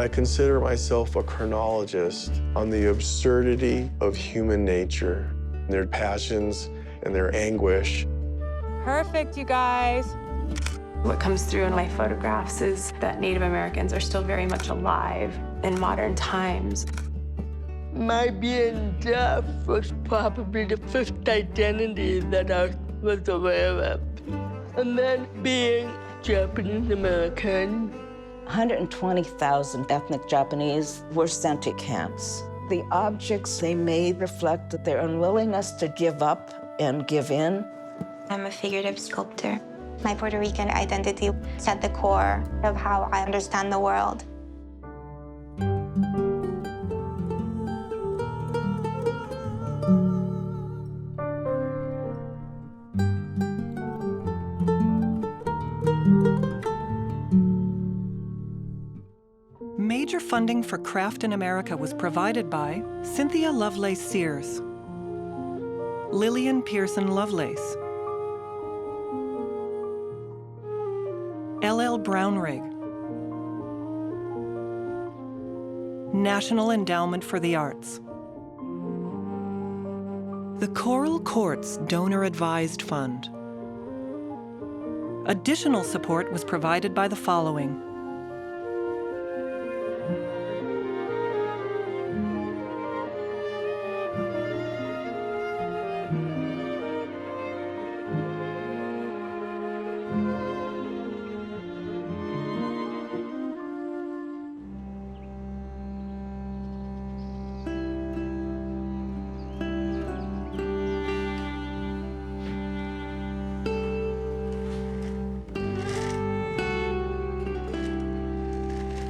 I consider myself a chronologist on the absurdity of human nature, their passions and their anguish. Perfect, you guys. What comes through in my photographs is that Native Americans are still very much alive in modern times. My being deaf was probably the first identity that I was aware of. And then being Japanese American. 120,000 ethnic Japanese were sent to camps. The objects they made reflected their unwillingness to give up and give in. I'm a figurative sculptor. My Puerto Rican identity is at the core of how I understand the world. Major funding for Craft in America was provided by Cynthia Lovelace Sears, Lillian Pearson Lovelace, L.L. Brownrigg, National Endowment for the Arts, the Coral Courts Donor Advised Fund. Additional support was provided by the following: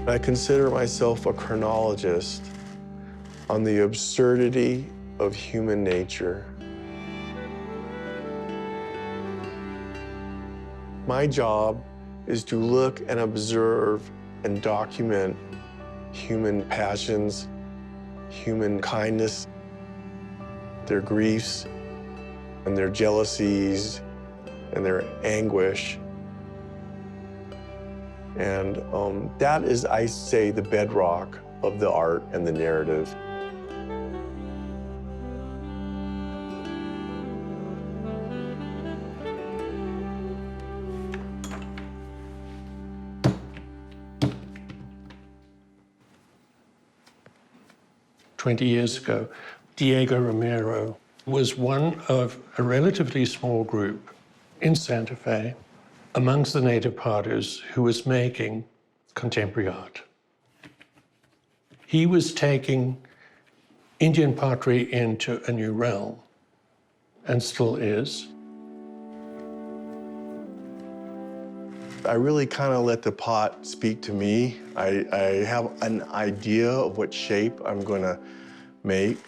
I consider myself a chronologist on the absurdity of human nature. My job is to look and observe and document human passions, human kindness, their griefs, and their jealousies, and their anguish. And that is, I say, the bedrock of the art and the narrative. "20 years ago, Diego Romero was one of a relatively small group in Santa Fe amongst the native potters who was making contemporary art. He was taking Indian pottery into a new realm, and still is. I really kind of let the pot speak to me. I have an idea of what shape I'm going to make,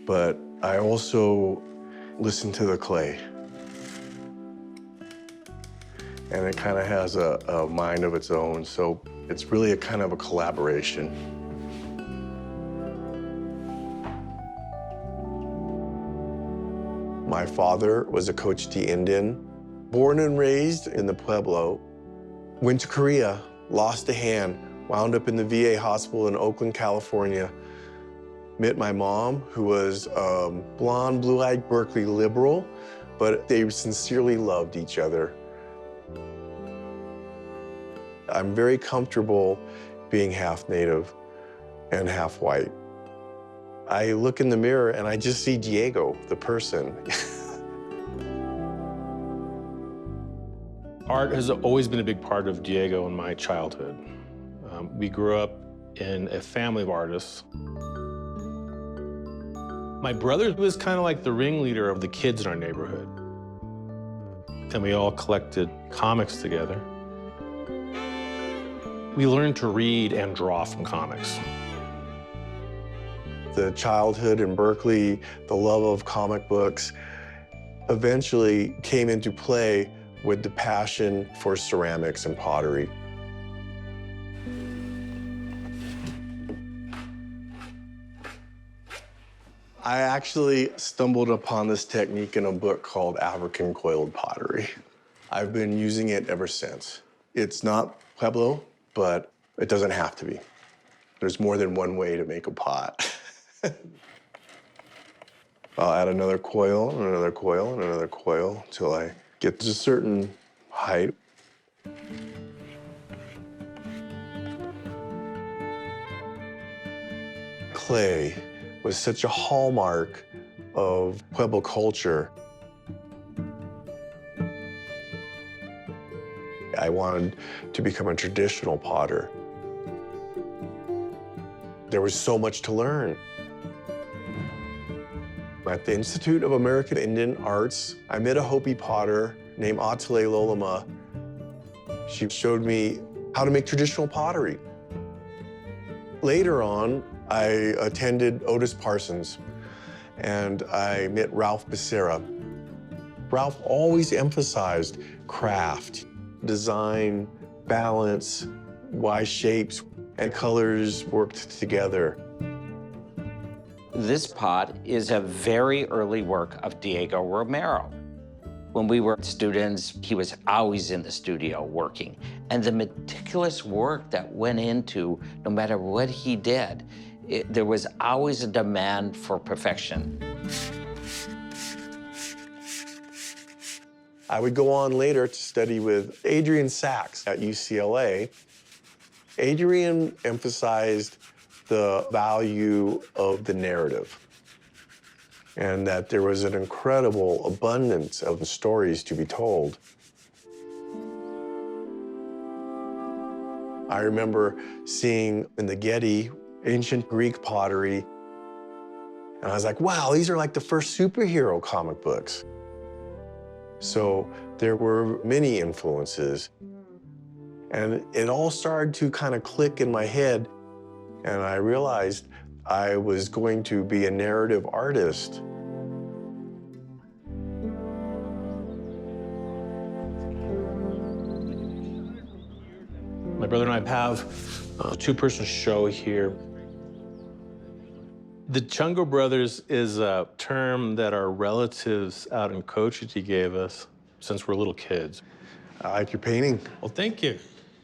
but I also listen to the clay. And it kind of has a mind of its own, so it's really a kind of a collaboration. My father was a Cochiti Indian, born and raised in the Pueblo. Went to Korea, lost a hand, wound up in the VA hospital in Oakland, California. Met my mom, who was blonde, blue-eyed Berkeley liberal, but they sincerely loved each other. I'm very comfortable being half Native and half white. I look in the mirror and I just see Diego, the person. Art has always been a big part of Diego and my childhood. We grew up in a family of artists. My brother was kind of like the ringleader of the kids in our neighborhood. And we all collected comics together. We learned to read and draw from comics. The childhood in Berkeley, the love of comic books, eventually came into play with the passion for ceramics and pottery. I actually stumbled upon this technique in a book called African Coiled Pottery. I've been using it ever since. It's not Pueblo, but it doesn't have to be. There's more than one way to make a pot. I'll add another coil and another coil and another coil until I get to a certain height. Clay was such a hallmark of Pueblo culture. I wanted to become a traditional potter. There was so much to learn. At the Institute of American Indian Arts, I met a Hopi potter named Atale Lolama. She showed me how to make traditional pottery. Later on, I attended Otis Parsons, and I met Ralph Becerra. Ralph always emphasized craft, design, balance, why shapes and colors worked together. This pot is a very early work of Diego Romero. When we were students, he was always in the studio working. And the meticulous work that went into, no matter what he did, there was always a demand for perfection. I would go on later to study with Adrian Sachs at UCLA. Adrian emphasized the value of the narrative and that there was an incredible abundance of stories to be told. I remember seeing in the Getty ancient Greek pottery, and I was like, wow, these are like the first superhero comic books. So there were many influences, and it all started to kind of click in my head. And I realized I was going to be a narrative artist. My brother and I have a two-person show here. The Chungo Brothers is a term that our relatives out in Cochiti gave us since we're little kids. I like your painting. Well, thank you.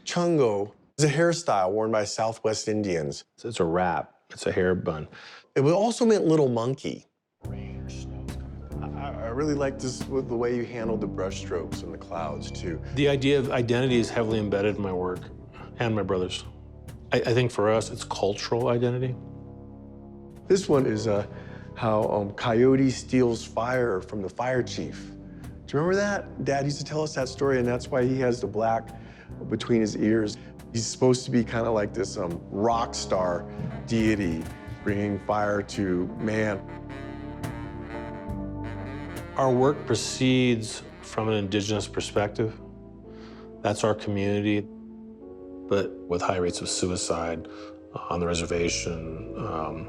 Chungo is a hairstyle worn by Southwest Indians. It's a wrap. It's a hair bun. It also meant little monkey. I really like this with the way you handled the brush strokes and the clouds, too. The idea of identity is heavily embedded in my work and my brother's. I think for us, it's cultural identity. This one is how Coyote steals fire from the fire chief. Do you remember that? Dad used to tell us that story, and that's why he has the black between his ears. He's supposed to be kind of like this rock star deity, bringing fire to man. Our work proceeds from an indigenous perspective. That's our community. But with high rates of suicide on the reservation,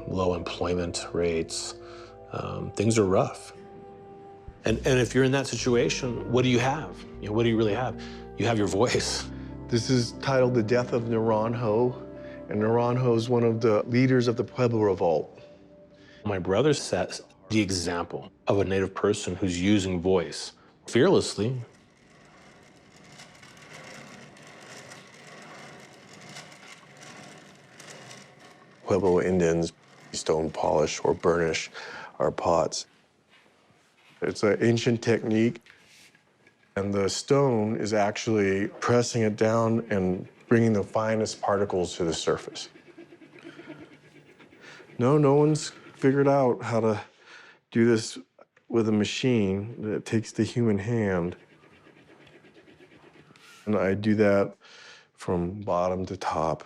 low employment rates, things are rough. And if you're in that situation, what do you have? You know, what do you really have? You have your voice. This is titled The Death of Naranjo, and Naranjo is one of the leaders of the Pueblo Revolt. My brother sets the example of a Native person who's using voice fearlessly. Pueblo Indians stone polish or burnish our pots. It's an ancient technique, and the stone is actually pressing it down and bringing the finest particles to the surface. No one's figured out how to do this with a machine that takes the human hand. And I do that from bottom to top.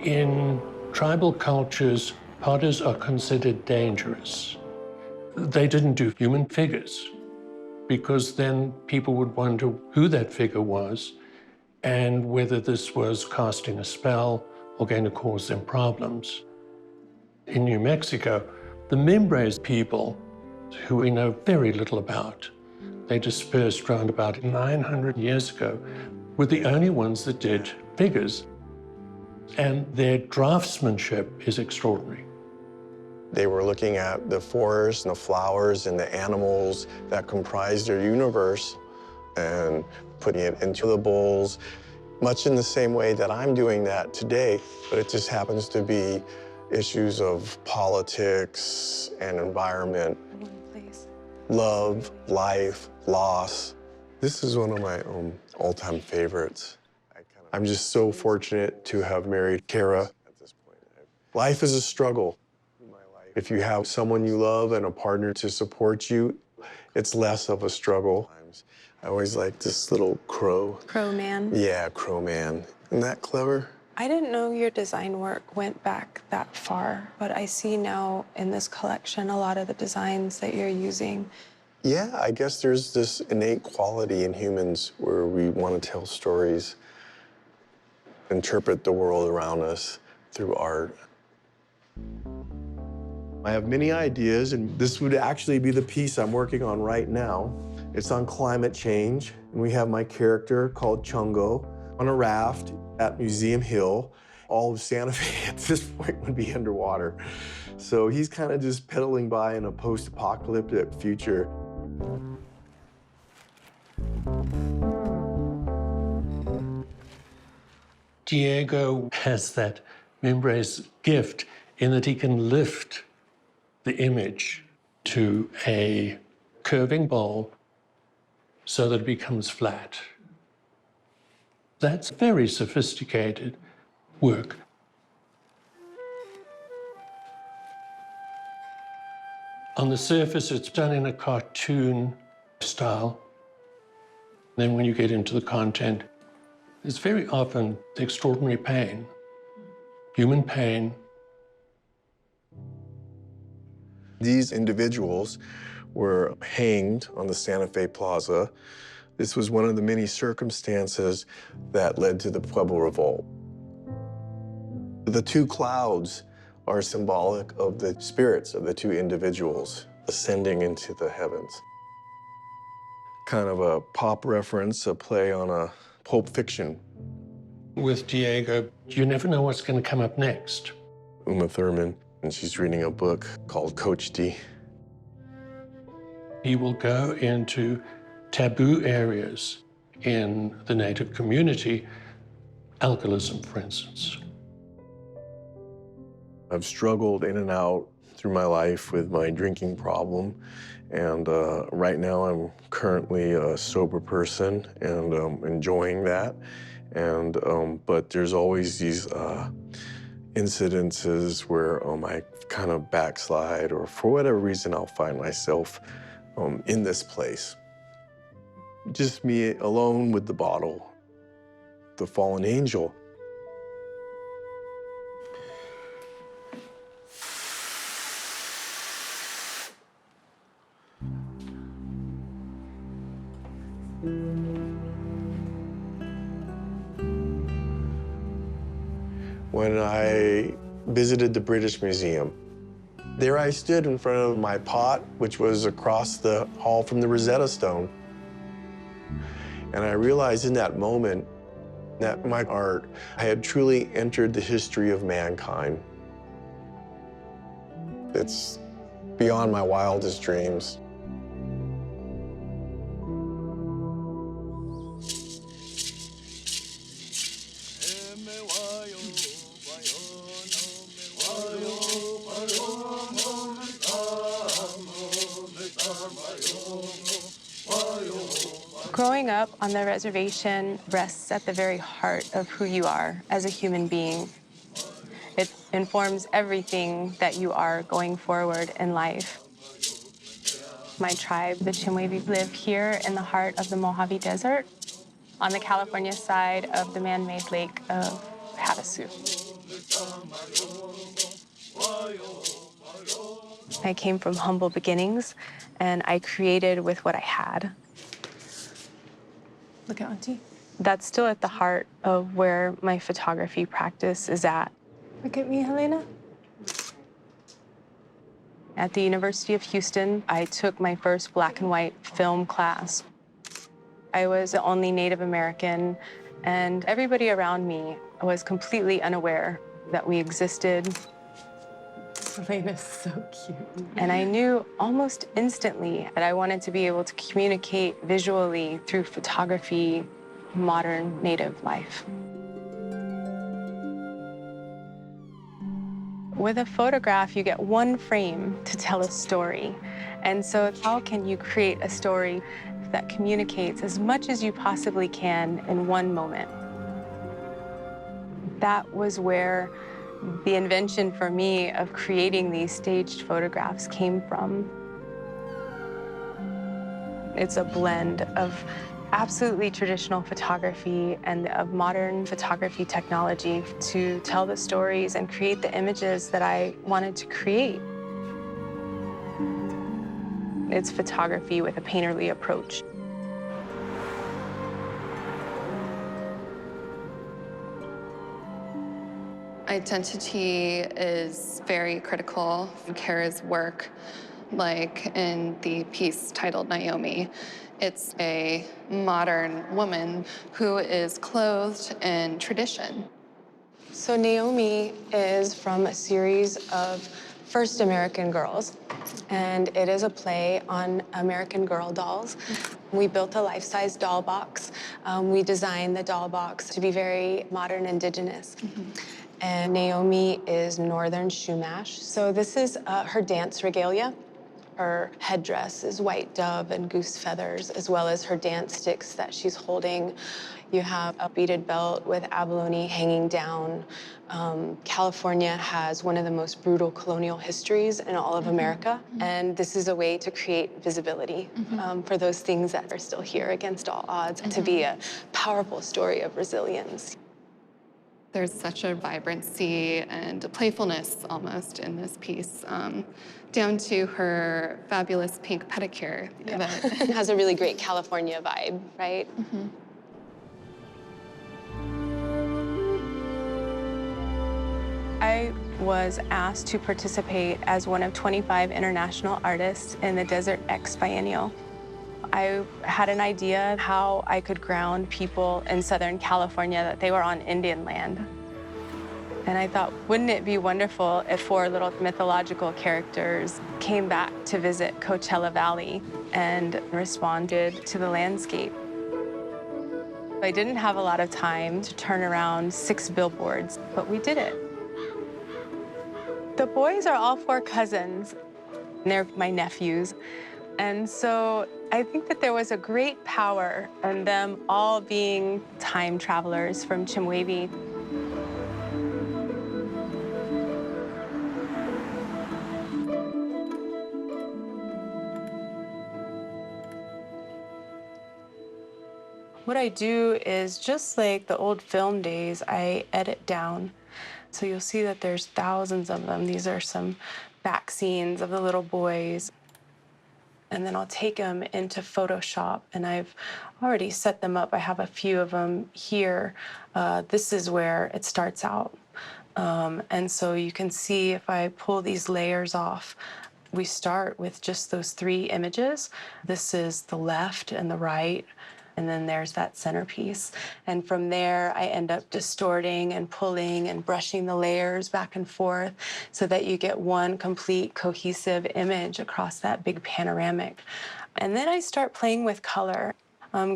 In tribal cultures, potters are considered dangerous. They didn't do human figures because then people would wonder who that figure was and whether this was casting a spell or going to cause them problems. In New Mexico, the Mimbres people, who we know very little about, they dispersed around about 900 years ago, were the only ones that did figures. And their draftsmanship is extraordinary. They were looking at the forest and the flowers and the animals that comprised their universe and putting it into the bowls, much in the same way that I'm doing that today, but it just happens to be issues of politics and environment, love, life, loss. This is one of my all-time favorites. I'm just so fortunate to have married Cara. Life is a struggle. If you have someone you love and a partner to support you, it's less of a struggle. I always like this little crow. Crow man? Yeah, crow man. Isn't that clever? I didn't know your design work went back that far, but I see now in this collection a lot of the designs that you're using. Yeah, I guess there's this innate quality in humans where we want to tell stories, interpret the world around us through art. I have many ideas, and this would actually be the piece I'm working on right now. It's on climate change, and we have my character called Chungo on a raft at Museum Hill. All of Santa Fe at this point would be underwater. So he's kind of just pedaling by in a post-apocalyptic future. Diego has that Mimbre's gift in that he can lift the image to a curving bowl so that it becomes flat. That's very sophisticated work. On the surface, it's done in a cartoon style. Then when you get into the content, there's very often extraordinary pain, human pain. These individuals were hanged on the Santa Fe Plaza. This was one of the many circumstances that led to the Pueblo Revolt. The two clouds are symbolic of the spirits of the two individuals ascending into the heavens. Kind of a pop reference, a play on a Pulp Fiction. With Diego, you never know what's going to come up next. Uma Thurman, and she's reading a book called Coach D. He will go into taboo areas in the Native community, alcoholism, for instance. I've struggled in and out through my life with my drinking problem, and right now I'm currently a sober person and enjoying that. And but there's always these incidences where I kind of backslide, or for whatever reason I'll find myself in this place. Just me alone with the bottle, the fallen angel. When I visited the British Museum, there I stood in front of my pot, which was across the hall from the Rosetta Stone. And I realized in that moment that my art had truly entered the history of mankind. It's beyond my wildest dreams. Growing up on the reservation rests at the very heart of who you are as a human being. It informs everything that you are going forward in life. My tribe, the Chemehuevi, live here in the heart of the Mojave Desert on the California side of the man-made lake of Havasu. I came from humble beginnings, and I created with what I had. Look at Auntie. That's still at the heart of where my photography practice is at. Look at me, Helena. At the University of Houston, I took my first black and white film class. I was the only Native American, and everybody around me was completely unaware that we existed. Elena's so cute. And I knew almost instantly that I wanted to be able to communicate visually through photography, modern Native life. With a photograph, you get one frame to tell a story. And so how can you create a story that communicates as much as you possibly can in one moment? That was where the invention for me of creating these staged photographs came from. It's a blend of absolutely traditional photography and of modern photography technology to tell the stories and create the images that I wanted to create. It's photography with a painterly approach. Identity is very critical in Cara's work, like in the piece titled Naomi. It's a modern woman who is clothed in tradition. So Naomi is from a series of First American Girls, and it is a play on American Girl dolls. We built a life-size doll box. We designed the doll box to be very modern indigenous. And Naomi is Northern Chumash. So this is her dance regalia. Her headdress is white dove and goose feathers, as well as her dance sticks that she's holding. You have a beaded belt with abalone hanging down. California has one of the most brutal colonial histories in all of America. And this is a way to create visibility for those things that are still here against all odds, and to be a powerful story of resilience. There's such a vibrancy and a playfulness almost in this piece, down to her fabulous pink pedicure. Yeah. It has a really great California vibe, right? I was asked to participate as one of 25 international artists in the Desert X Biennial. I had an idea how I could ground people in Southern California that they were on Indian land. And I thought, wouldn't it be wonderful if 4 little mythological characters came back to visit Coachella Valley and responded to the landscape? I didn't have a lot of time to turn around 6 billboards, but we did it. The boys are all 4 cousins. They're my nephews. And so I think that there was a great power in them all being time travelers from Chimwavy. What I do is, just like the old film days, I edit down. So you'll see that there's thousands of them. These are some back scenes of the little boys. And then I'll take them into Photoshop, and I've already set them up. I have a few of them here. This is where it starts out. And so you can see if I pull these layers off, we start with just those 3 images. This is the left and the right, and then there's that centerpiece. And from there, I end up distorting and pulling and brushing the layers back and forth so that you get one complete cohesive image across that big panoramic. And then I start playing with color,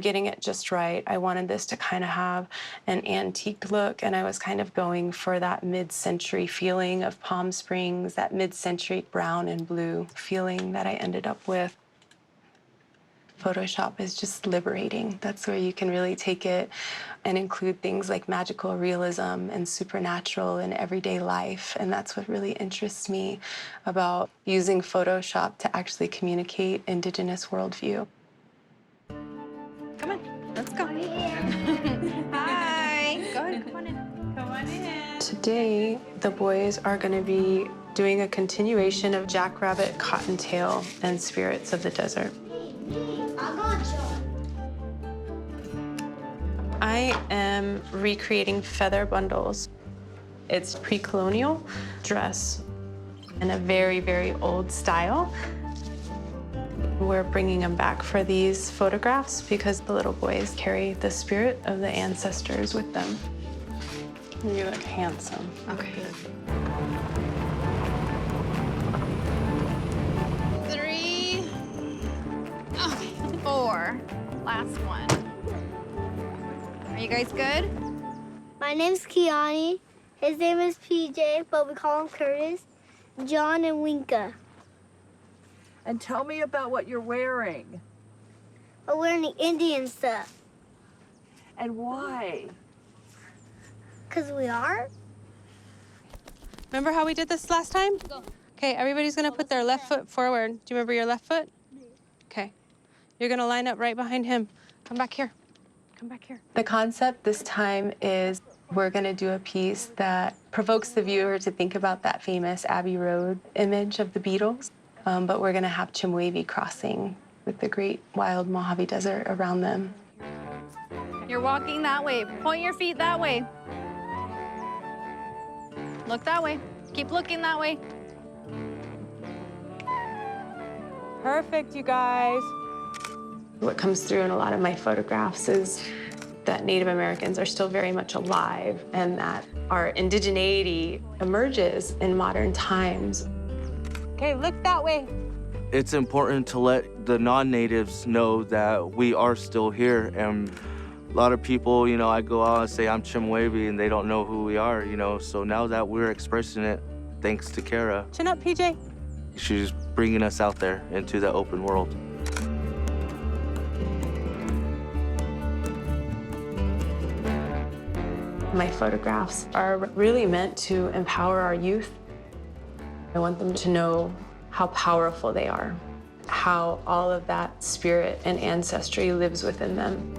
getting it just right. I wanted this to kind of have an antique look, and I was kind of going for that mid-century feeling of Palm Springs, that mid-century brown and blue feeling that I ended up with. Photoshop is just liberating. That's where you can really take it and include things like magical realism and supernatural in everyday life. And that's what really interests me about using Photoshop to actually communicate Indigenous worldview. Come on, let's go. Hi. Go ahead, come on in. Come on in. Today, the boys are going to be doing a continuation of Jackrabbit, Cottontail, and Spirits of the Desert. I am recreating feather bundles. It's pre-colonial dress in a very, very old style. We're bringing them back for these photographs because the little boys carry the spirit of the ancestors with them. You look handsome. Okay. 4. Last one. Are you guys good? My name's Kiani. His name is PJ, but we call him Curtis, John, and Winka. And tell me about what you're wearing. We're wearing the Indian stuff. And why? Because we are. Remember how we did this last time? Okay, everybody's gonna put their left foot forward. Do you remember your left foot? Okay. You're gonna line up right behind him. Come back here. Come back here. The concept this time is we're gonna do a piece that provokes the viewer to think about that famous Abbey Road image of the Beatles, but we're gonna have Chimwavy crossing with the great wild Mojave Desert around them. You're walking that way. Point your feet that way. Look that way. Keep looking that way. Perfect, you guys. What comes through in a lot of my photographs is that Native Americans are still very much alive and that our indigeneity emerges in modern times. Okay, look that way. It's important to let the non-natives know that we are still here. And a lot of people, you know, I go out and say I'm Chimwavy and they don't know who we are, you know. So now that we're expressing it, thanks to Cara. Chin up, PJ. She's bringing us out there into the open world. My photographs are really meant to empower our youth. I want them to know how powerful they are, how all of that spirit and ancestry lives within them.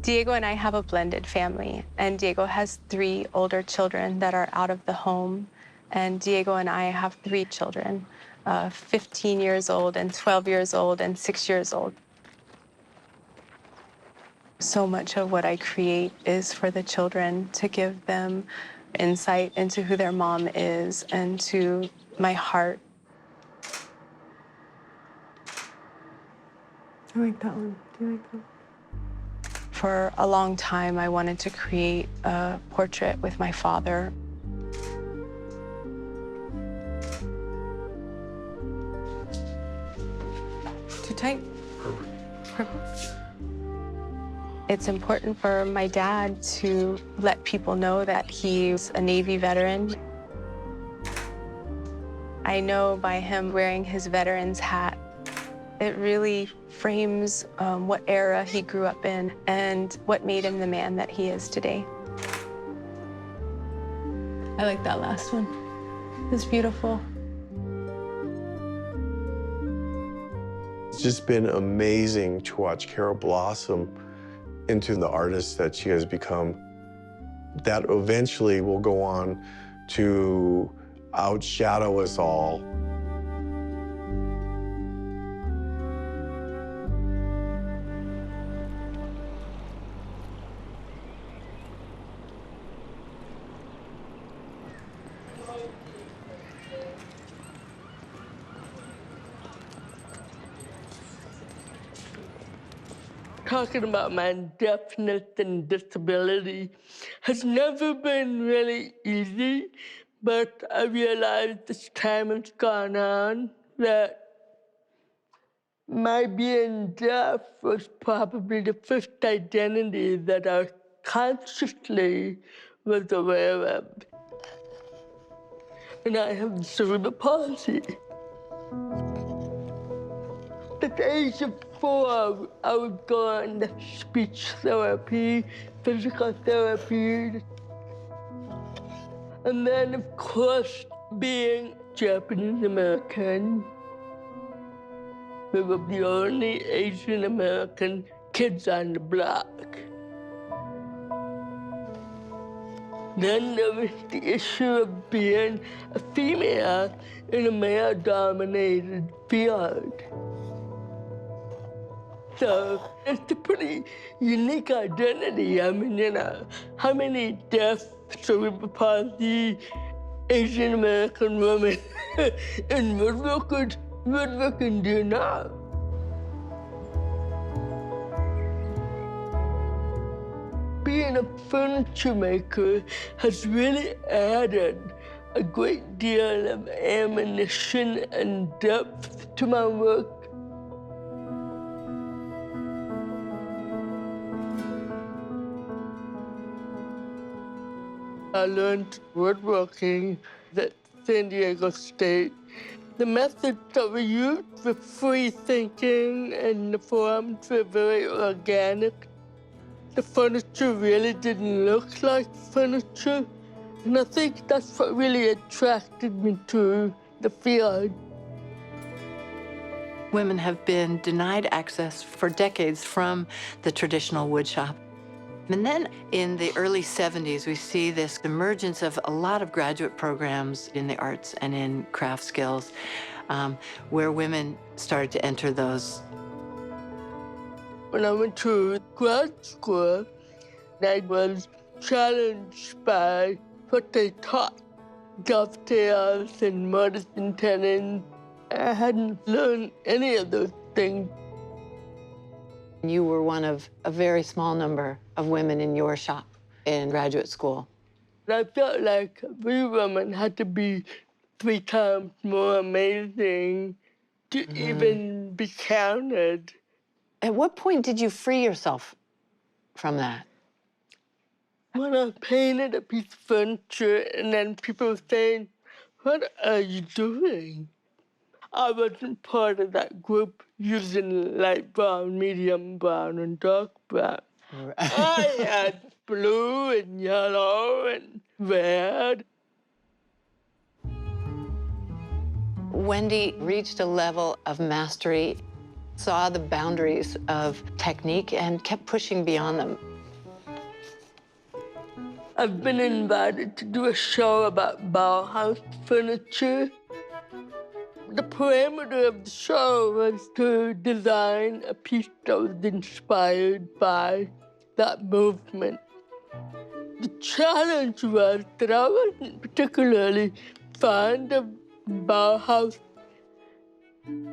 Diego and I have a blended family, and Diego has 3 older children that are out of the home, and Diego and I have 3 children, 15 years old and 12 years old and 6 years old. So much of what I create is for the children, to give them insight into who their mom is and to my heart. I like that one. Do you like that one? For a long time, I wanted to create a portrait with my father. Too tight? Perfect. It's important for my dad to let people know that he's a Navy veteran. I know by him wearing his veteran's hat, it really frames what era he grew up in and what made him the man that he is today. I like that last one. It's beautiful. It's just been amazing to watch Cara blossom into the artist that she has become. That eventually will go on to outshadow us all. Talking about my deafness and disability has never been really easy, but I realized as time has gone on that my being deaf was probably the first identity that I consciously was aware of. And I have cerebral palsy. At the age of 4, I was going to speech therapy, physical therapy. And then, of course, being Japanese American, we were the only Asian American kids on the block. Then there was the issue of being a female in a male-dominated field. So it's a pretty unique identity. I mean, you know, how many deaf, cerebral palsy, Asian American women in woodworking do you know? Being a furniture maker has really added a great deal of ammunition and depth to my work. I learned woodworking at San Diego State. The methods that we used were free thinking and the forms were very organic. The furniture really didn't look like furniture. And I think that's what really attracted me to the field. Women have been denied access for decades from the traditional woodshop. And then in the early 70s, we see this emergence of a lot of graduate programs in the arts and in craft skills, where women started to enter those. When I went to grad school, I was challenged by what they taught, dovetails and mortise and tenon. I hadn't learned any of those things. You were one of a very small number of women in your shop in graduate school. I felt like we women had to be 3 times more amazing to even be counted. At what point did you free yourself from that? When I painted a piece of furniture and then people were saying, "What are you doing?" I wasn't part of that group using light brown, medium brown, and dark brown. I had blue and yellow and red. Wendy reached a level of mastery, saw the boundaries of technique, and kept pushing beyond them. I've been invited to do a show about Bauhaus furniture. The parameter of the show was to design a piece that was inspired by that movement. The challenge was that I wasn't particularly fond of Bauhaus,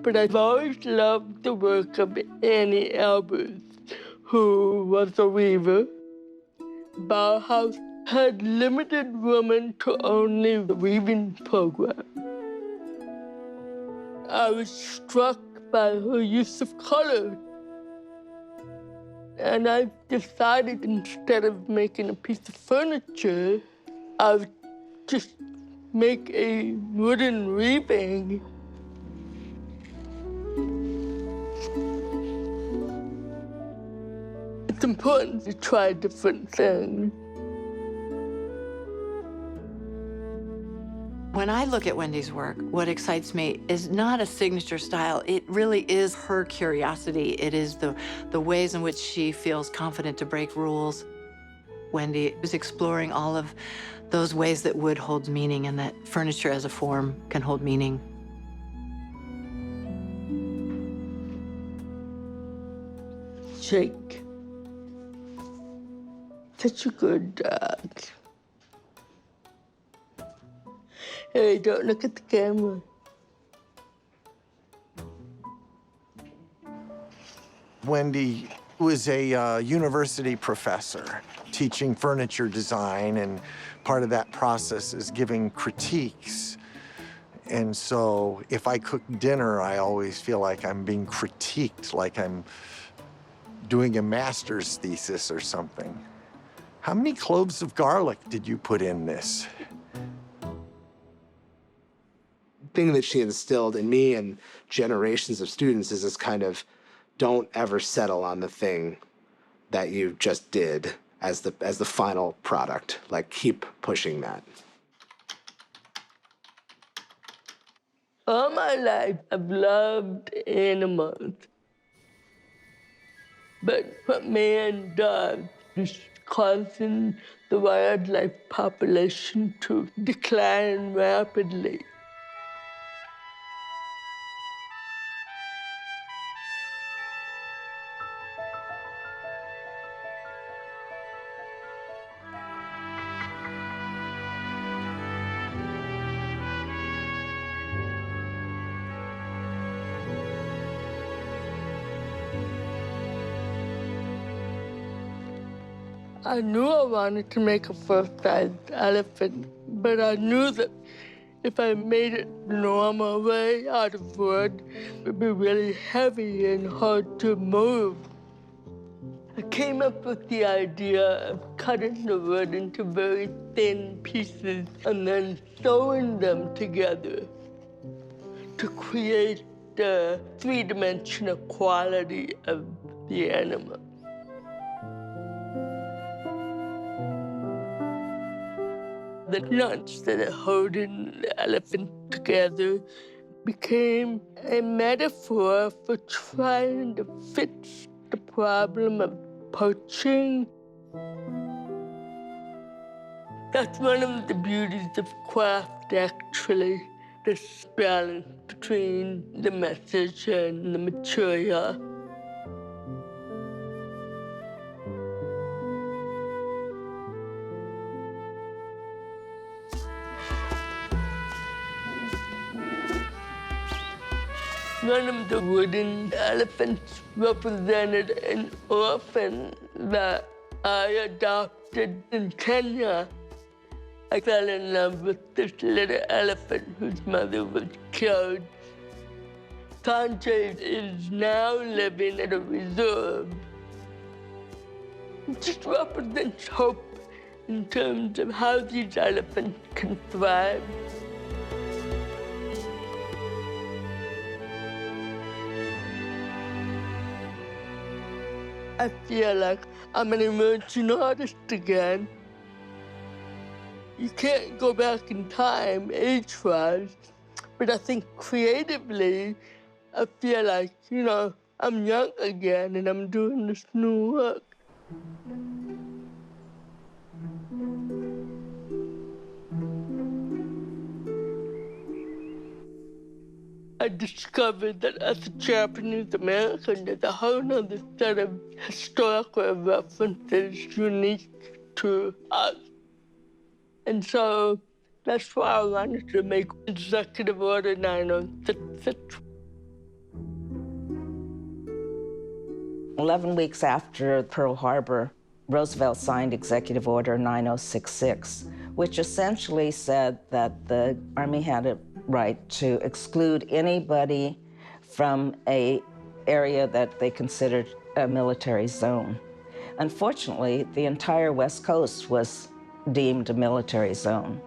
but I've always loved the work of Annie Albers, who was a weaver. Bauhaus had limited women to only the weaving program. I was struck by her use of color. And I decided instead of making a piece of furniture, I would just make a wooden weaving. It's important to try different things. When I look at Wendy's work, what excites me is not a signature style. It really is her curiosity. It is the ways in which she feels confident to break rules. Wendy is exploring all of those ways that wood holds meaning and that furniture as a form can hold meaning. Jake, such a good dog. Hey, don't look at the camera. Wendy was a university professor teaching furniture design, and part of that process is giving critiques. And so if I cook dinner, I always feel like I'm being critiqued, like I'm doing a master's thesis or something. How many cloves of garlic did you put in this? Thing that she instilled in me and generations of students is this kind of don't ever settle on the thing that you just did as the final product. Like, keep pushing that. All my life, I've loved animals. But what man does is causing the wildlife population to decline rapidly. I knew I wanted to make a full-size elephant, But I knew that if I made it the normal way out of wood, it would be really heavy and hard to move. I came up with the idea of cutting the wood into very thin pieces and then sewing them together to create the three-dimensional quality of the animal. The knots that are holding the elephant together became a metaphor for trying to fix the problem of poaching. That's one of the beauties of craft, actually, this balance between the message and the material. One of the wooden elephants represented an orphan that I adopted in Kenya. I fell in love with this little elephant whose mother was killed. Sanjay is now living at a reserve. It just represents hope in terms of how these elephants can thrive. I feel like I'm an emerging artist again. You can't go back in time age-wise, but I think creatively, I feel like, you know, I'm young again and I'm doing this new work. I discovered that as a Japanese American, there's a whole other set of historical references unique to us. And so that's why I wanted to make Executive Order 9066. 11 weeks after Pearl Harbor, Roosevelt signed Executive Order 9066, which essentially said that the Army had a right to exclude anybody from an area that they considered a military zone. Unfortunately, the entire West Coast was deemed a military zone.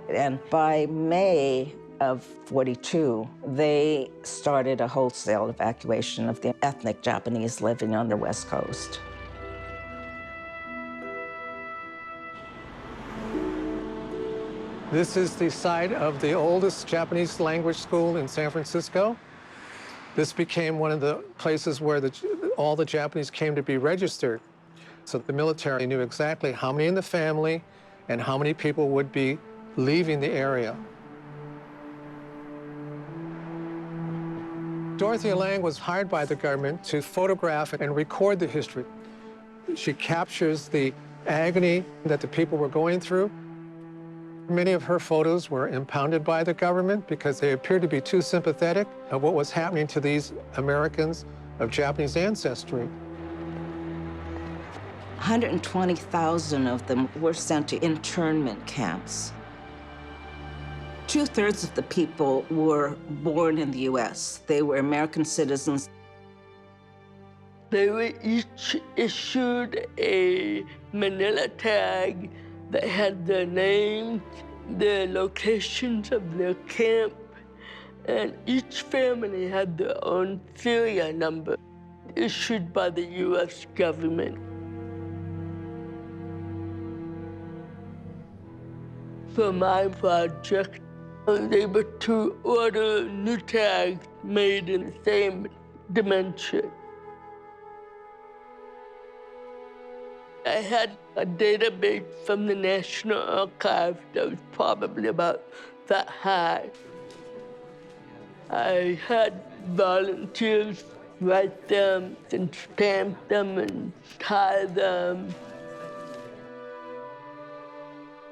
And by May of '42, they started a wholesale evacuation of the ethnic Japanese living on the West Coast. This is the site of the oldest Japanese language school in San Francisco. This became one of the places where all the Japanese came to be registered. So the military knew exactly how many in the family and how many people would be leaving the area. Dorothea Lange was hired by the government to photograph and record the history. She captures the agony that the people were going through. Many of her photos were impounded by the government because they appeared to be too sympathetic of what was happening to these Americans of Japanese ancestry. 120,000 of them were sent to internment camps. 2/3 of the people were born in the U.S. They were American citizens. They were each issued a manila tag that had their names, their locations of their camp, and each family had their own serial number issued by the U.S. government. For my project, I was able to order new tags made in the same dimension. I had a database from the National Archives that was probably about that high. I had volunteers write them and stamp them and tie them.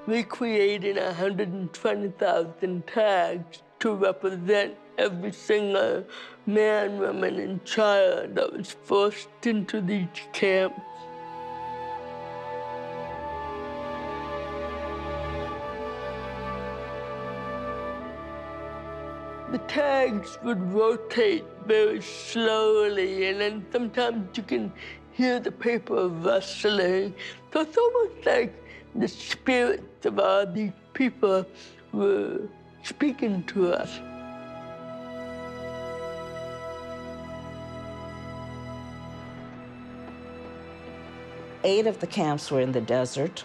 We created 120,000 tags to represent every single man, woman, and child that was forced into these camps. the tags would rotate very slowly, and then sometimes you can hear the paper rustling. So it's almost like the spirits of all these people were speaking to us. Eight of the camps were in the desert.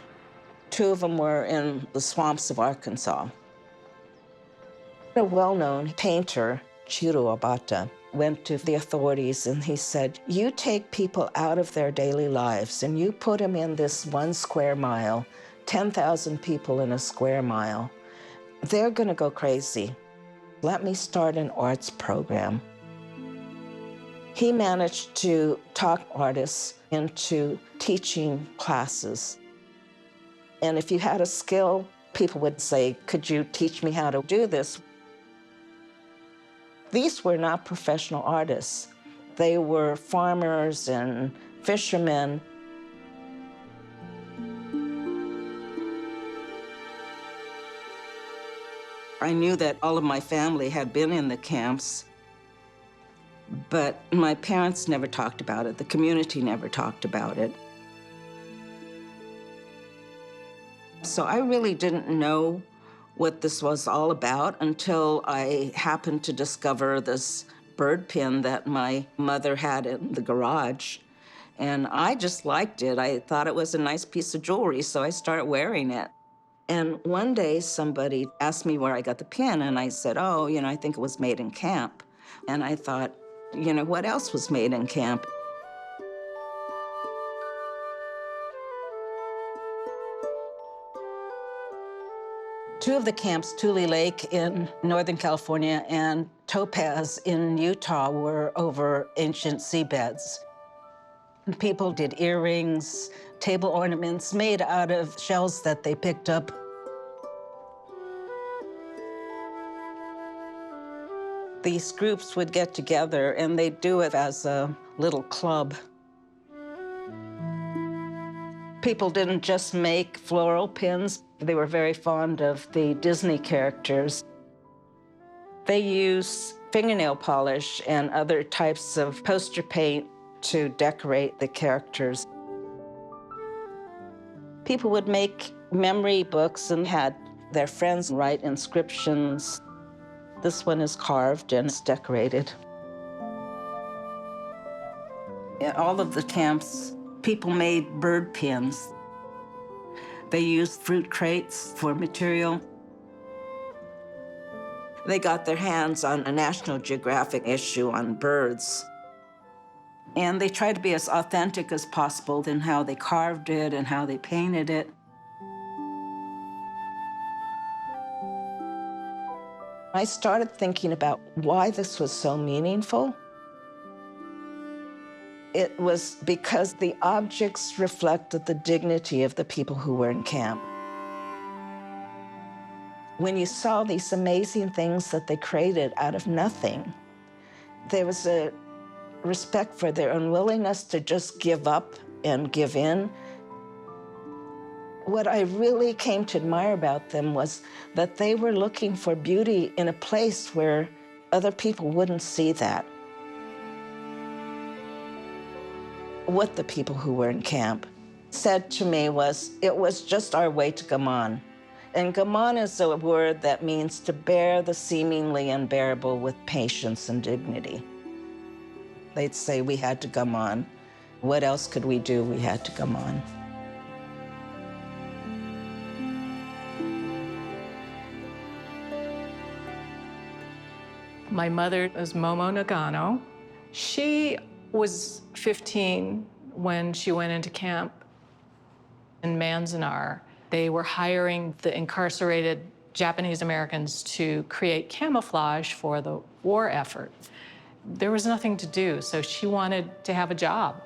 2 of them were in the swamps of Arkansas. A well-known painter, Chiro Abata, went to the authorities and he said, you take people out of their daily lives and you put them in this 1 square mile, 10,000 people in a square mile. They're gonna go crazy. Let me start an arts program. He managed to talk artists into teaching classes. And if you had a skill, people would say, could you teach me how to do this? These were not professional artists. They were farmers and fishermen. I knew that all of my family had been in the camps, but my parents never talked about it. The community never talked about it. So I really didn't know what this was all about until I happened to discover this bird pin that my mother had in the garage. And I just liked it. I thought it was a nice piece of jewelry, so I started wearing it. And one day somebody asked me where I got the pin, and I said, oh, I think it was made in camp. And I thought, what else was made in camp? Two of the camps, Tule Lake in Northern California and Topaz in Utah, were over ancient seabeds. People did earrings, table ornaments made out of shells that they picked up. These groups would get together and they'd do it as a little club. People didn't just make floral pins. They were very fond of the Disney characters. They used fingernail polish and other types of poster paint to decorate the characters. People would make memory books and had their friends write inscriptions. This one is carved and it's decorated. At all of the camps, people made bird pins. They used fruit crates for material. They got their hands on a National Geographic issue on birds. And they tried to be as authentic as possible in how they carved it and how they painted it. I started thinking about why this was so meaningful. It was because the objects reflected the dignity of the people who were in camp. When you saw these amazing things that they created out of nothing, there was a respect for their unwillingness to just give up and give in. What I really came to admire about them was that they were looking for beauty in a place where other people wouldn't see that. What the people who were in camp said to me was, it was just our way to gaman. And gaman is a word that means to bear the seemingly unbearable with patience and dignity. They'd say we had to gaman. What else could we do? We had to gaman. My mother is Momo Nakano. She was 15 when she went into camp in Manzanar. They were hiring the incarcerated Japanese Americans to create camouflage for the war effort. There was nothing to do, so she wanted to have a job.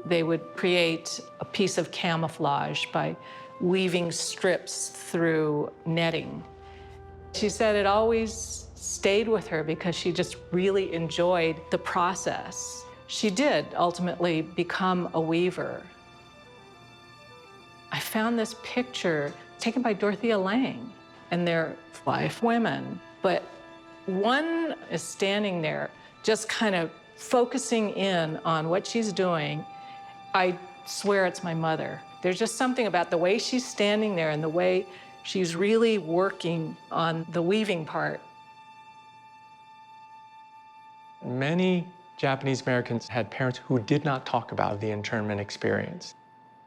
They would create a piece of camouflage by weaving strips through netting. She said it always stayed with her because she just really enjoyed the process. She did ultimately become a weaver. I found this picture taken by Dorothea Lange, and they're 5 women, but One is standing there, just kind of focusing in on what she's doing. I swear it's my mother. There's just something about the way she's standing there and the way she's really working on the weaving part. Many Japanese Americans had parents who did not talk about the internment experience.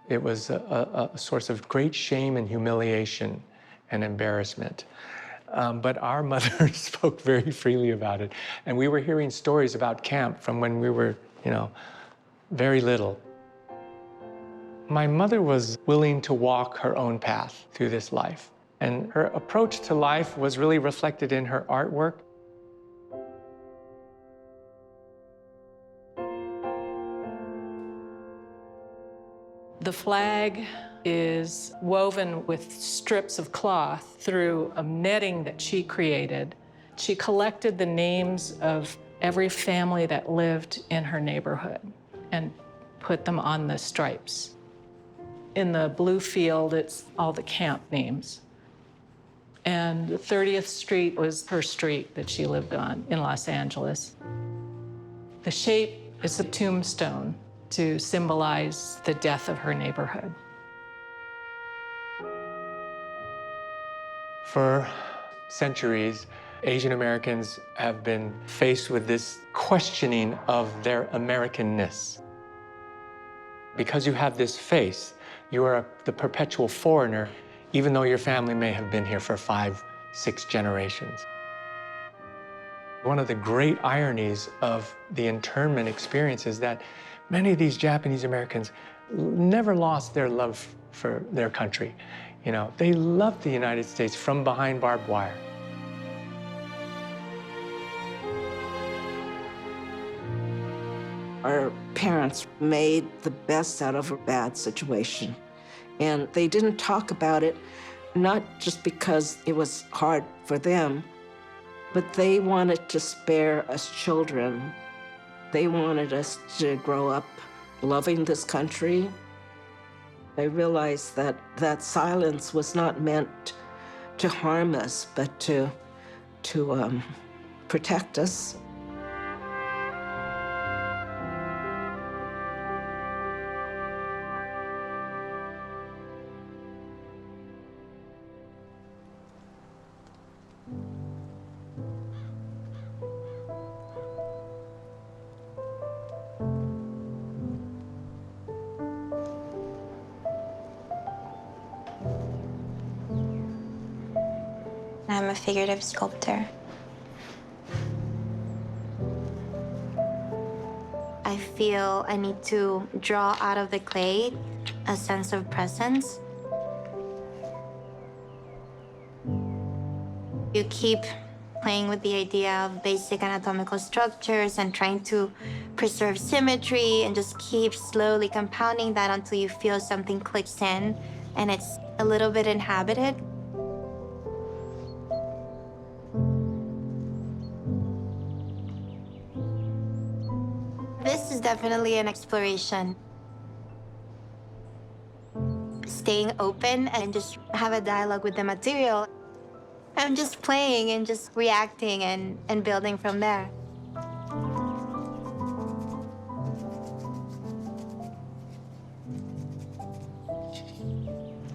It was a source of great shame and humiliation and embarrassment. But our mother spoke very freely about it. And we were hearing stories about camp from when we were, very little. My mother was willing to walk her own path through this life. And her approach to life was really reflected in her artwork. The flag is woven with strips of cloth through a netting that she created. She collected the names of every family that lived in her neighborhood and put them on the stripes. In the blue field, it's all the camp names. And 30th Street was her street that she lived on in Los Angeles. The shape is a tombstone to symbolize the death of her neighborhood. For centuries, Asian Americans have been faced with this questioning of their Americanness. Because you have this face, you are the perpetual foreigner, even though your family may have been here for 5, 6 generations. One of the great ironies of the internment experience is that many of these Japanese Americans never lost their love for their country. They loved the United States from behind barbed wire. Our parents made the best out of a bad situation. And they didn't talk about it, not just because it was hard for them, but they wanted to spare us children. They wanted us to grow up loving this country. I realized that that silence was not meant to harm us, but to protect us. I'm a figurative sculptor. I feel I need to draw out of the clay a sense of presence. You keep playing with the idea of basic anatomical structures and trying to preserve symmetry and just keep slowly compounding that until you feel something clicks in and it's a little bit inhabited. This is definitely an exploration. Staying open and just have a dialogue with the material. I'm just playing and just reacting and building from there.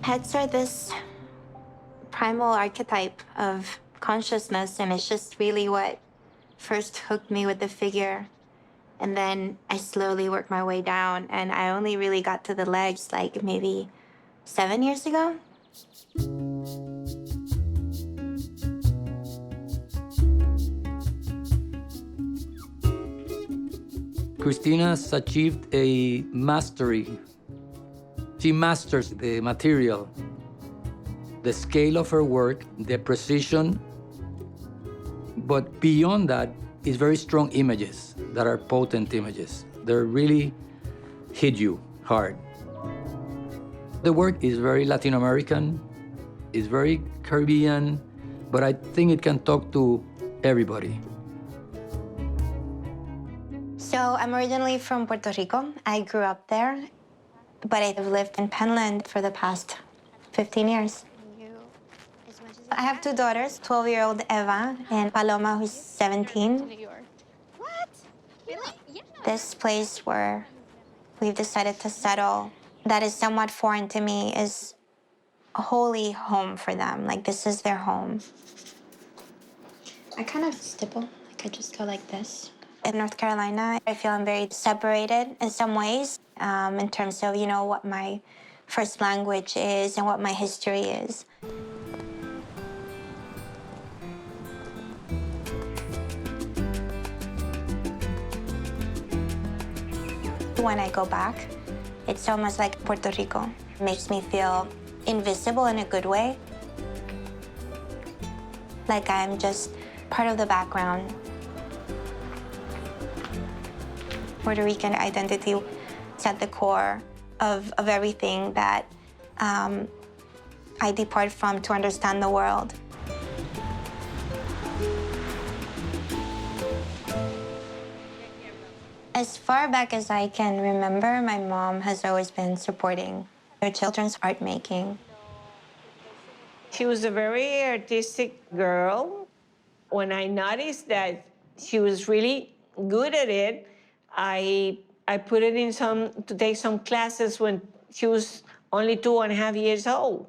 Heads are this primal archetype of consciousness, and it's just really what first hooked me with the figure. And then I slowly worked my way down, and I only really got to the legs like maybe 7 years ago. Cristina has achieved a mastery. She masters the material, the scale of her work, the precision, but beyond that is very strong images that are potent images. They really hit you hard. The work is very Latin American, is very Caribbean, but I think it can talk to everybody. So I'm originally from Puerto Rico. I grew up there, but I've lived in Penland for the past 15 years. I have two daughters, 12-year-old Eva and Paloma, who's 17. What? Really? Yeah. This place where we've decided to settle, that is somewhat foreign to me, is a holy home for them. Like, this is their home. I kind of stipple. Like, I just go like this. In North Carolina, I feel I'm very separated in some ways, in terms of, you know, what my first language is and what my history is. When I go back, it's almost like Puerto Rico. It makes me feel invisible in a good way. Like I'm just part of the background. Puerto Rican identity is at the core of everything that I depart from to understand the world. As far back as I can remember, my mom has always been supporting their children's art making. She was a very artistic girl. When I noticed that she was really good at it, I put it in to take some classes when she was only 2.5 years old.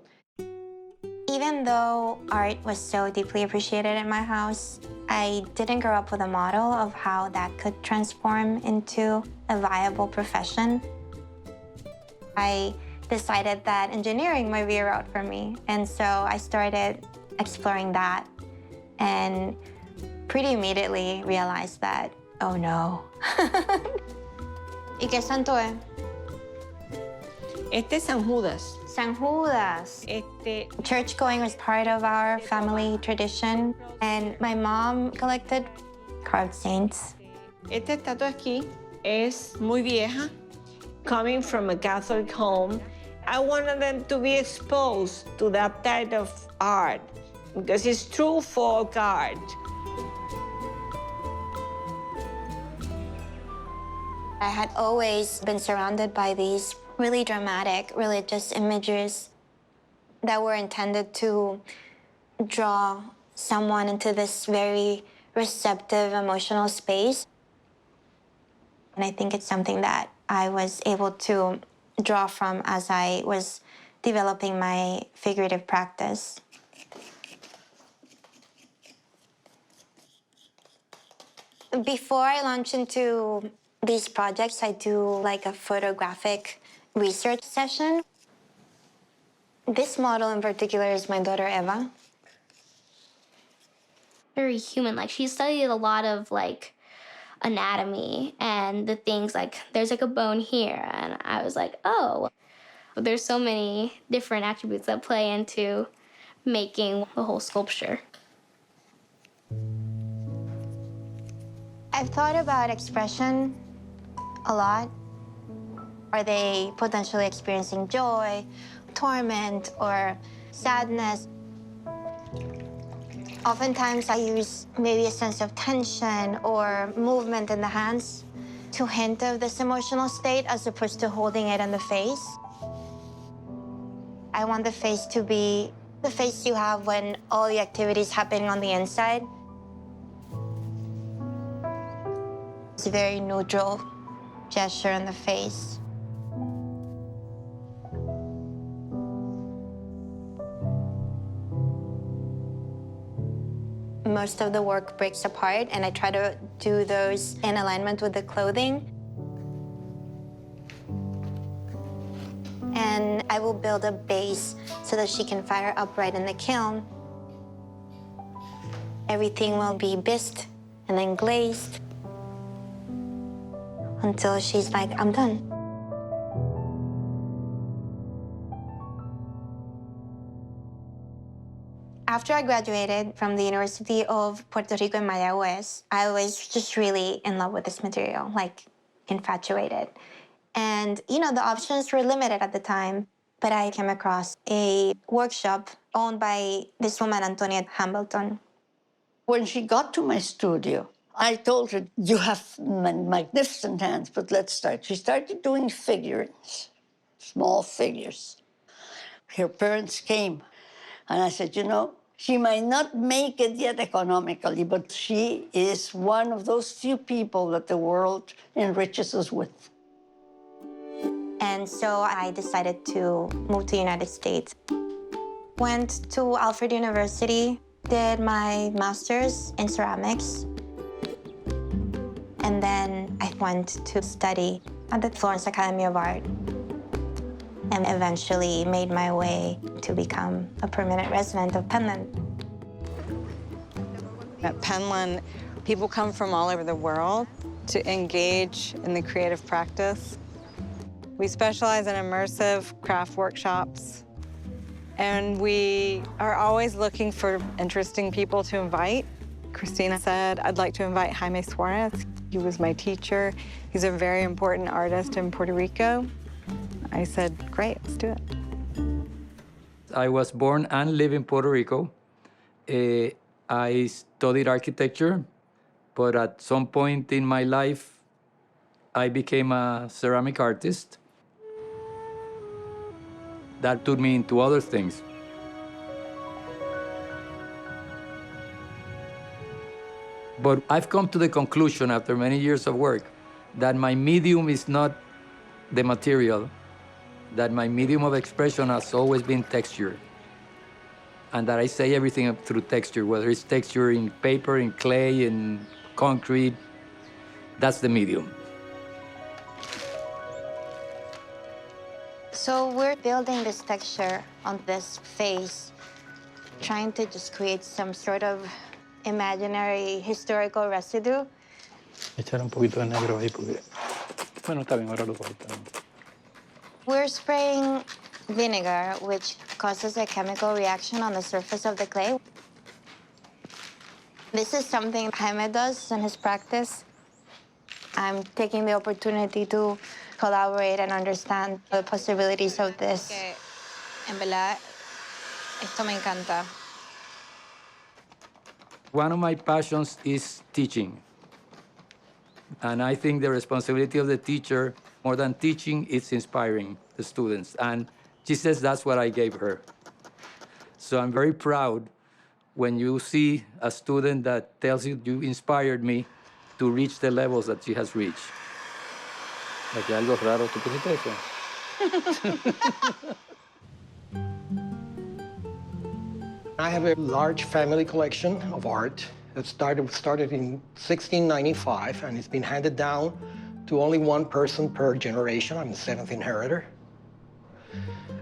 Even though art was so deeply appreciated in my house, I didn't grow up with a model of how that could transform into a viable profession. I decided that engineering might be a route for me, and so I started exploring that and pretty immediately realized that, oh no. ¿Y qué santo es? Este es San Judas. San Judas. Church going was part of our family tradition, and my mom collected carved saints. Esta estatua aquí es muy vieja, coming from a Catholic home. I wanted them to be exposed to that type of art because it's true folk art. I had always been surrounded by these really dramatic religious images that were intended to draw someone into this very receptive emotional space. And I think it's something that I was able to draw from as I was developing my figurative practice. Before I launch into these projects, I do like a photographic research session. This model in particular is my daughter Eva. Very human. Like, she studied a lot of like anatomy and the things like there's like a bone here, and I was like, oh, there's so many different attributes that play into making the whole sculpture. I've thought about expression a lot. Are they potentially experiencing joy, torment, or sadness? Oftentimes I use maybe a sense of tension or movement in the hands to hint of this emotional state as opposed to holding it in the face. I want the face to be the face you have when all the activity is happening on the inside. It's a very neutral gesture in the face. Most of the work breaks apart, and I try to do those in alignment with the clothing. And I will build a base so that she can fire upright in the kiln. Everything will be bisqued and then glazed until she's like, I'm done. After I graduated from the University of Puerto Rico in Mayagüez, I was just really in love with this material, like infatuated. And, you know, the options were limited at the time, but I came across a workshop owned by this woman, Antonia Hamilton. When she got to my studio, I told her, you have magnificent hands, but let's start. She started doing figurines, small figures. Her parents came, and I said, you know, She might not make it yet economically, but she is one of those few people that the world enriches us with. And so I decided to move to the United States. Went to Alfred University, did my master's in ceramics. And then I went to study at the Florence Academy of Art and eventually made my way to become a permanent resident of Penland. At Penland, people come from all over the world to engage in the creative practice. We specialize in immersive craft workshops, and we are always looking for interesting people to invite. Cristina said, I'd like to invite Jaime Suarez. He was my teacher. He's a very important artist in Puerto Rico. I said, great, let's do it. I was born and live in Puerto Rico. I studied architecture, but at some point in my life, I became a ceramic artist. That took me into other things. But I've come to the conclusion after many years of work that my medium is not the material, that my medium of expression has always been texture, and that I say everything through texture, whether it's texture in paper, in clay, in concrete, that's the medium. So we're building this texture on this face, trying to just create some sort of imaginary historical residue. Echar un poquito de negro ahí porque... Bueno, está bien, ahora lo voy a... We're spraying vinegar, which causes a chemical reaction on the surface of the clay. This is something Jaime does in his practice. I'm taking the opportunity to collaborate and understand the possibilities of this. En verdad, esto me encanta. One of my passions is teaching. And I think the responsibility of the teacher, more than teaching, is inspiring the students. And she says that's what I gave her. So I'm very proud when you see a student that tells you you inspired me to reach the levels that she has reached. Aquí algo raro, ¿tú pusiste eso? I have a large family collection of art that started in 1695, and it's been handed down to only one person per generation. I'm the seventh inheritor.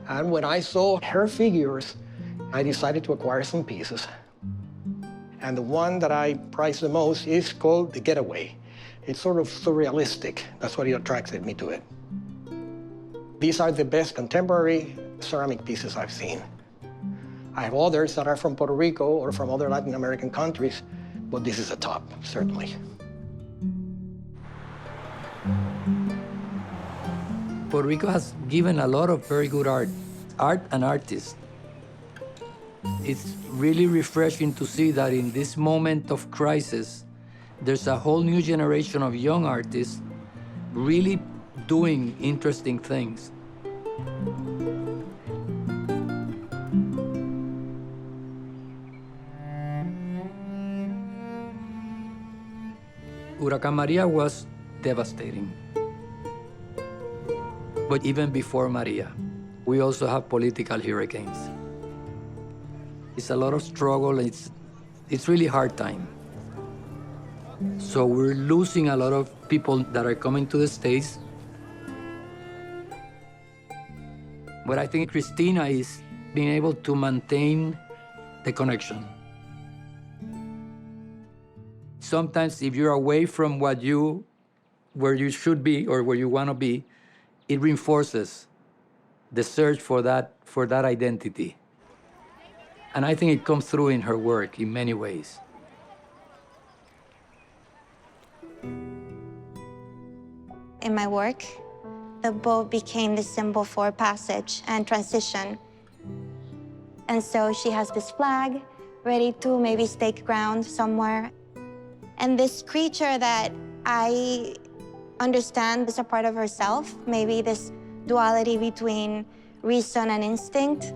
And when I saw her figures, I decided to acquire some pieces. And the one that I prize the most is called The Getaway. It's sort of surrealistic. That's what attracted me to it. These are the best contemporary ceramic pieces I've seen. I have others that are from Puerto Rico or from other Latin American countries, but this is a top, certainly. Puerto Rico has given a lot of very good art and artists. It's really refreshing to see that in this moment of crisis, there's a whole new generation of young artists really doing interesting things. Huracán Maria was devastating. But even before Maria, we also have political hurricanes. It's a lot of struggle. It's really hard time. So we're losing a lot of people that are coming to the States. But I think Cristina is being able to maintain the connection. Sometimes if you're away from where you should be or where you want to be, it reinforces the search for that identity. And I think it comes through in her work in many ways. In my work, the boat became the symbol for passage and transition. And so she has this flag ready to maybe stake ground somewhere. And this creature that I understand is a part of herself, maybe this duality between reason and instinct.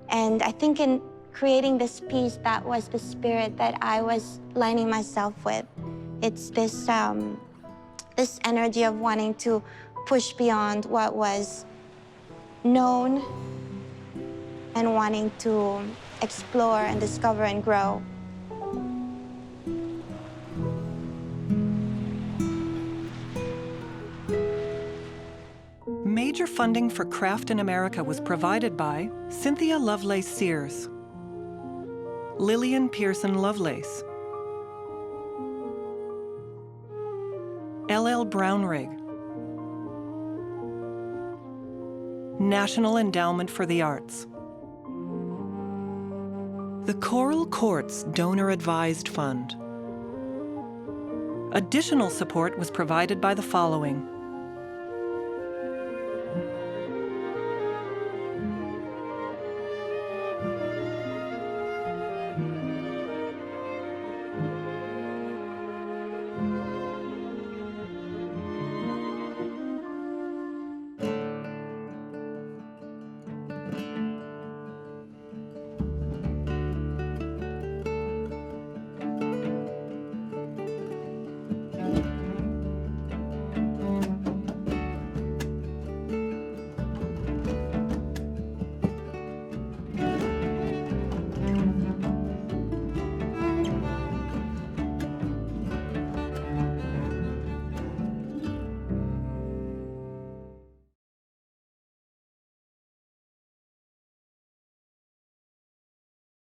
And I think in creating this piece that was the spirit that I was lining myself with. It's this, this energy of wanting to push beyond what was known and wanting to explore and discover and grow. Major funding for Craft in America was provided by Cynthia Lovelace Sears, Lillian Pearson Lovelace, L.L. Brownrigg, National Endowment for the Arts, the Coral Courts Donor Advised Fund. Additional support was provided by the following: